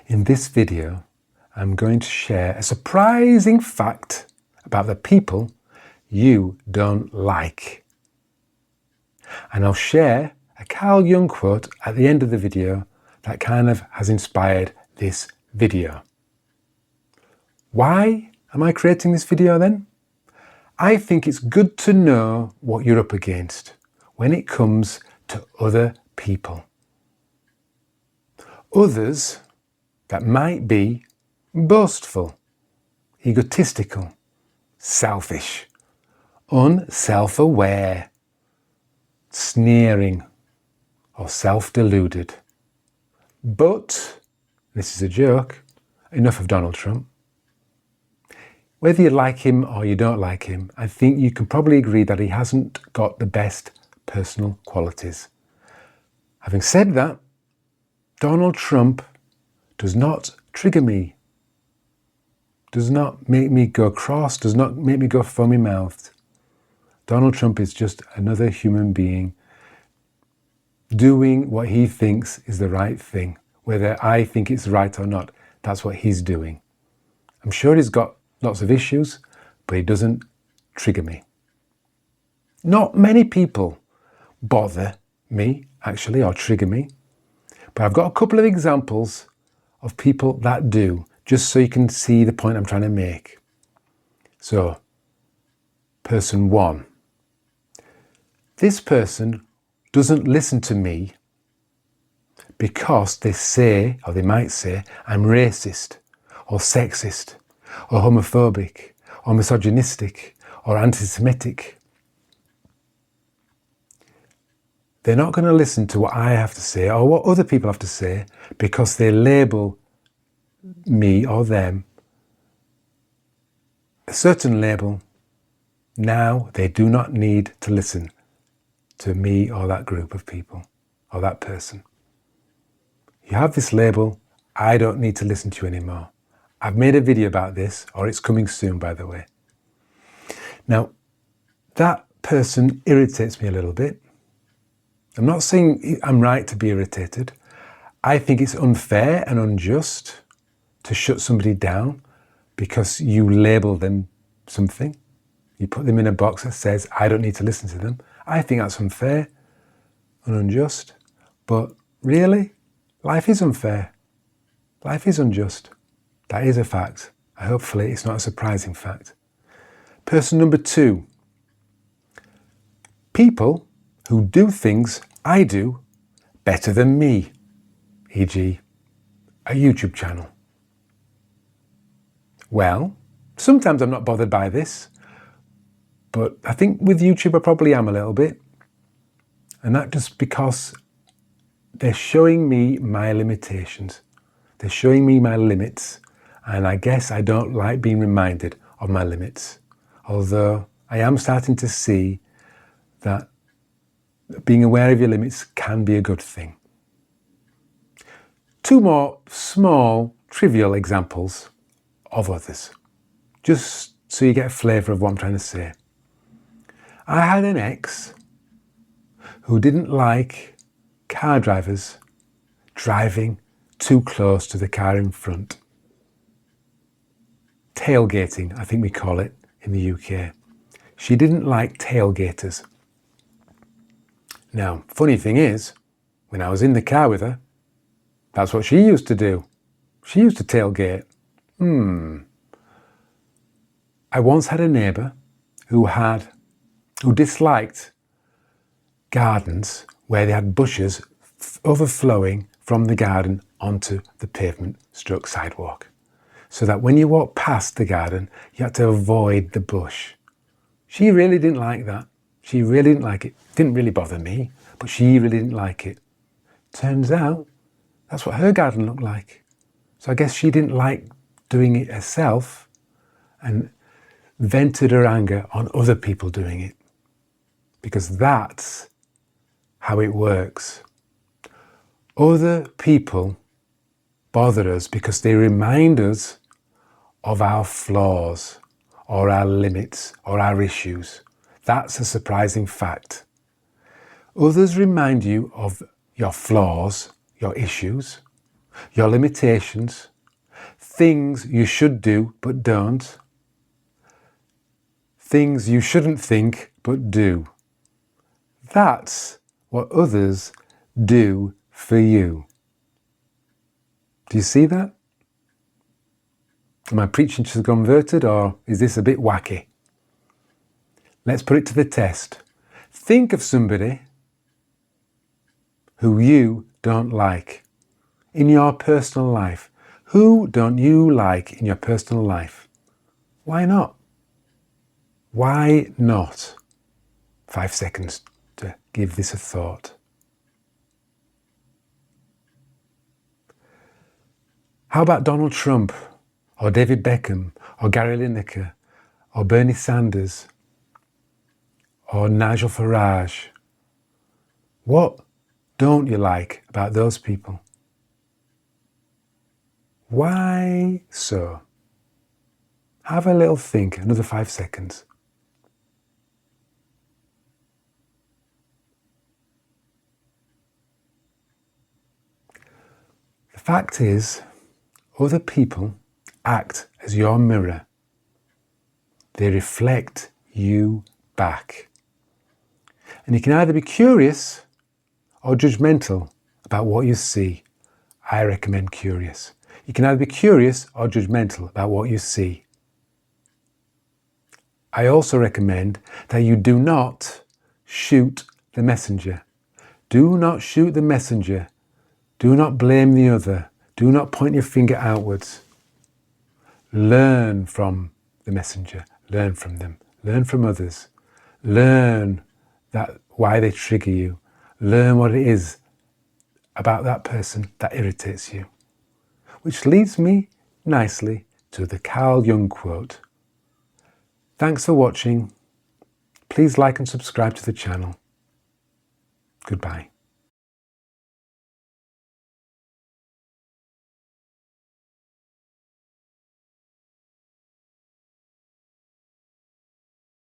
In this video, I'm going to share a surprising fact about the people you don't like. And I'll share a Carl Jung quote at the end of the video that kind of has inspired this video. Why am I creating this video then? I think it's good to know what you're up against when it comes to other people. Others that might be boastful, egotistical, selfish, unself-aware, sneering, or self-deluded. But, this is a joke, enough of Donald Trump. Whether you like him or you don't like him, I think you can probably agree that he hasn't got the best personal qualities. Having said that, Donald Trump does not trigger me, does not make me go cross, does not make me go foamy mouthed. Donald Trump is just another human being doing what he thinks is the right thing. Whether I think it's right or not, that's what he's doing. I'm sure he's got lots of issues, but he doesn't trigger me. Not many people bother me, actually, or trigger me. But I've got a couple of examples of people that do, just so you can see the point I'm trying to make. So, person one. This person doesn't listen to me because they say, or they might say, I'm racist, or sexist, or homophobic, or misogynistic, or anti-Semitic. They're not going to listen to what I have to say or what other people have to say because they label me or them a certain label. Now they do not need to listen to me or that group of people or that person. You have this label, I don't need to listen to you anymore. I've made a video about this, or it's coming soon, by the way. Now, that person irritates me a little bit. I'm not saying I'm right to be irritated. I think it's unfair and unjust to shut somebody down because you label them something. You put them in a box that says, I don't need to listen to them. I think that's unfair and unjust. But really, life is unfair. Life is unjust. That is a fact. Hopefully, it's not a surprising fact. Person number two. People who do things I do better than me, e.g. a YouTube channel. Well, sometimes I'm not bothered by this, but I think with YouTube I probably am a little bit. And that just because they're showing me my limitations. They're showing me my limits, and I guess I don't like being reminded of my limits. Although I am starting to see that being aware of your limits can be a good thing. Two more small, trivial examples of others, just so you get a flavour of what I'm trying to say. I had an ex who didn't like car drivers driving too close to the car in front. Tailgating, I think we call it in the UK. She didn't like tailgaters. Now, funny thing is, when I was in the car with her, that's what she used to do. She used to tailgate. I once had a neighbour who disliked gardens where they had bushes overflowing from the garden onto the pavement stroke sidewalk. So that when you walk past the garden, you had to avoid the bush. She really didn't like that. She really didn't like it. Didn't really bother me, but she really didn't like it. Turns out, that's what her garden looked like. So I guess she didn't like doing it herself and vented her anger on other people doing it. Because that's how it works. Other people bother us because they remind us of our flaws or our limits or our issues. That's a surprising fact. Others remind you of your flaws, your issues, your limitations, things you should do but don't, things you shouldn't think but do. That's what others do for you. Do you see that? Am I preaching to the converted, or is this a bit wacky? Let's put it to the test. Think of somebody who you don't like in your personal life. Who don't you like in your personal life? Why not? Why not? 5 seconds to give this a thought. How about Donald Trump, or David Beckham, or Gary Lineker, or Bernie Sanders, or Nigel Farage? What don't you like about those people? Why so? Have a little think, another 5 seconds. The fact is, other people act as your mirror. They reflect you back. And you can either be curious or judgmental about what you see. I recommend curious. You can either be curious or judgmental about what you see. I also recommend that you do not shoot the messenger. Do not shoot the messenger. Do not blame the other. Do not point your finger outwards. Learn from the messenger. Learn from them. Learn from others. Learn why they trigger you. Learn what it is about that person that irritates you. Which leads me nicely to the Carl Jung quote. Thanks for watching. Please like and subscribe to the channel. Goodbye.